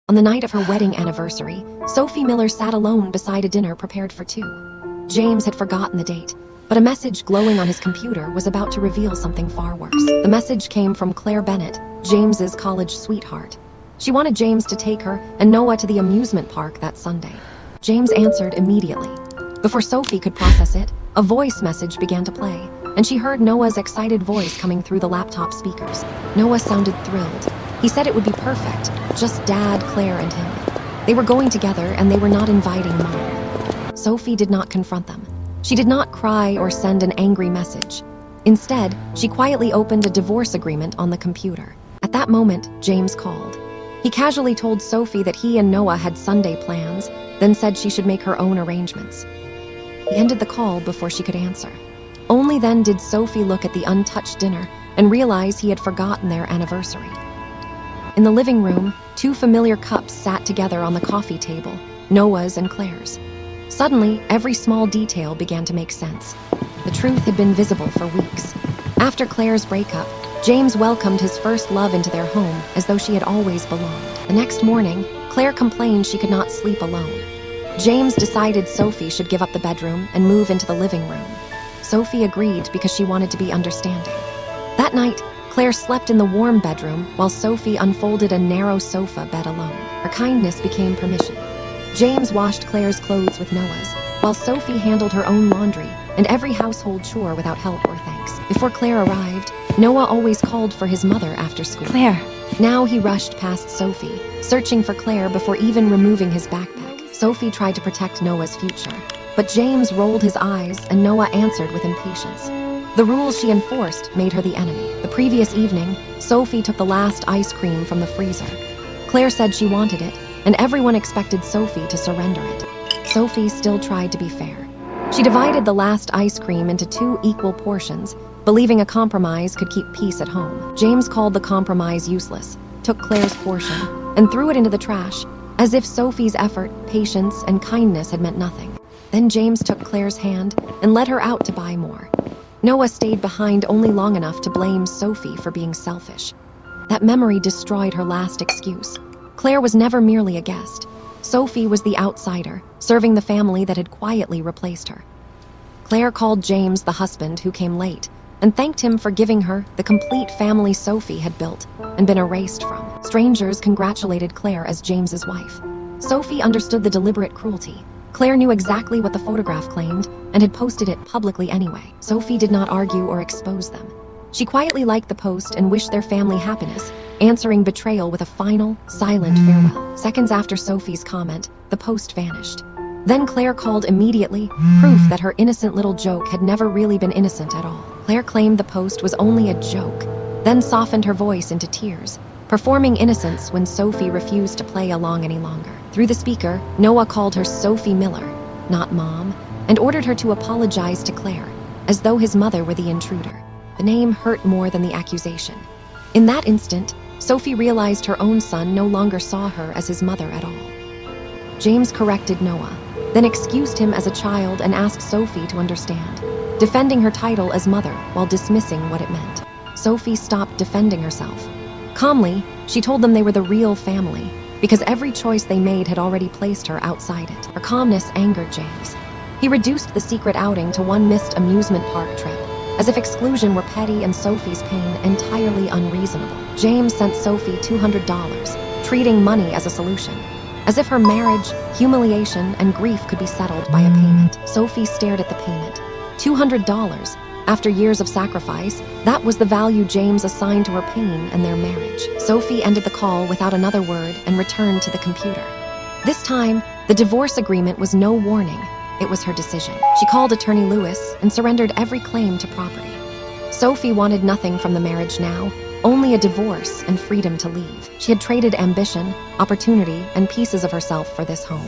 On the night of her wedding anniversary, Sophie Miller sat alone beside a dinner prepared for two. James had forgotten the date, but a message glowing on his computer was about to reveal something far worse. The message came from Claire Bennett, James's college sweetheart. She wanted James to take her and Noah to the amusement park that Sunday. James answered immediately. Before Sophie could process it, a voice message began to play, and she heard Noah's excited voice coming through the laptop speakers. Noah sounded thrilled. He said it would be perfect, just Dad, Claire, and him. They were going together and they were not inviting Mom. Sophie did not confront them. She did not cry or send an angry message. Instead, she quietly opened a divorce agreement on the computer. At that moment, James called. He casually told Sophie that he and Noah had Sunday plans, then said she should make her own arrangements. He ended the call before she could answer. Only then did Sophie look at the untouched dinner and realize he had forgotten their anniversary. In the living room, two familiar cups sat together on the coffee table, Noah's and Claire's. Suddenly, every small detail began to make sense. The truth had been visible for weeks. After Claire's breakup, James welcomed his first love into their home as though she had always belonged. The next morning, Claire complained she could not sleep alone. James decided Sophie should give up the bedroom and move into the living room. Sophie agreed because she wanted to be understanding. That night, Claire slept in the warm bedroom while Sophie unfolded a narrow sofa bed alone. Her kindness became permission. James washed Claire's clothes with Noah's, while Sophie handled her own laundry and every household chore without help or thanks. Before Claire arrived, Noah always called for his mother after school. Claire. Now he rushed past Sophie, searching for Claire before even removing his backpack. Sophie tried to protect Noah's future, but James rolled his eyes and Noah answered with impatience. The rules she enforced made her the enemy. The previous evening, Sophie took the last ice cream from the freezer. Claire said she wanted it, and everyone expected Sophie to surrender it. Sophie still tried to be fair. She divided the last ice cream into 2 equal portions, believing a compromise could keep peace at home. James called the compromise useless, took Claire's portion, and threw it into the trash, as if Sophie's effort, patience, and kindness had meant nothing. Then James took Claire's hand and led her out to buy more. Noah stayed behind only long enough to blame Sophie for being selfish. That memory destroyed her last excuse. Claire was never merely a guest. Sophie was the outsider, serving the family that had quietly replaced her. Claire called James the husband who came late and thanked him for giving her the complete family Sophie had built and been erased from. Strangers congratulated Claire as James's wife. Sophie understood the deliberate cruelty. Claire knew exactly what the photograph claimed and had posted it publicly anyway. Sophie did not argue or expose them. She quietly liked the post and wished their family happiness, answering betrayal with a final, silent farewell. Seconds after Sophie's comment, the post vanished. Then Claire called immediately, proof that her innocent little joke had never really been innocent at all. Claire claimed the post was only a joke, then softened her voice into tears, performing innocence when Sophie refused to play along any longer. Through the speaker, Noah called her Sophie Miller, not Mom, and ordered her to apologize to Claire, as though his mother were the intruder. The name hurt more than the accusation. In that instant, Sophie realized her own son no longer saw her as his mother at all. James corrected Noah, then excused him as a child and asked Sophie to understand, defending her title as mother while dismissing what it meant. Sophie stopped defending herself. Calmly, she told them they were the real family, because every choice they made had already placed her outside it. Her calmness angered James. He reduced the secret outing to one missed amusement park trip, as if exclusion were petty and Sophie's pain entirely unreasonable. James sent Sophie $200, treating money as a solution, as if her marriage, humiliation, and grief could be settled by a payment. Sophie stared at the payment. $200. After years of sacrifice, that was the value James assigned to her pain and their marriage. Sophie ended the call without another word and returned to the computer. This time, the divorce agreement was no warning. It was her decision. She called Attorney Lewis and surrendered every claim to property. Sophie wanted nothing from the marriage now, only a divorce and freedom to leave. She had traded ambition, opportunity, and pieces of herself for this home.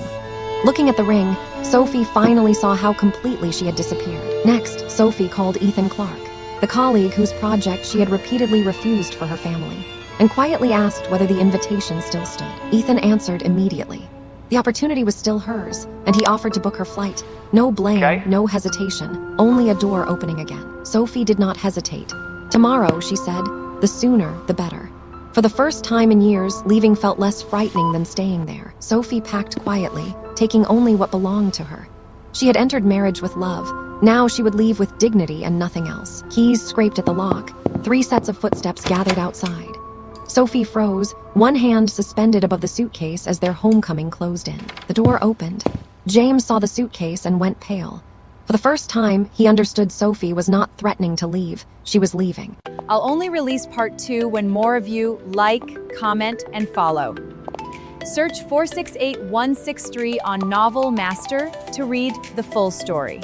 Looking at the ring, Sophie finally saw how completely she had disappeared. Next, Sophie called Ethan Clark, the colleague whose project she had repeatedly refused for her family, and quietly asked whether the invitation still stood. Ethan answered immediately. The opportunity was still hers, and he offered to book her flight. No blame, no hesitation, only a door opening again. Sophie did not hesitate. Tomorrow, she said, the sooner, the better. For For the first time in years, leaving felt less frightening than staying there. Sophie packed quietly, taking only what belonged to her. She had entered marriage with love. Now she would leave with dignity and nothing else. Keys scraped at the lock. 3 sets of footsteps gathered outside. Sophie froze, one hand suspended above the suitcase as their homecoming closed in. The door opened. James saw the suitcase and went pale. For the first time, he understood Sophie was not threatening to leave. She was leaving. I'll only release part 2 when more of you like, comment, and follow. Search 468163 on Novel Master to read the full story.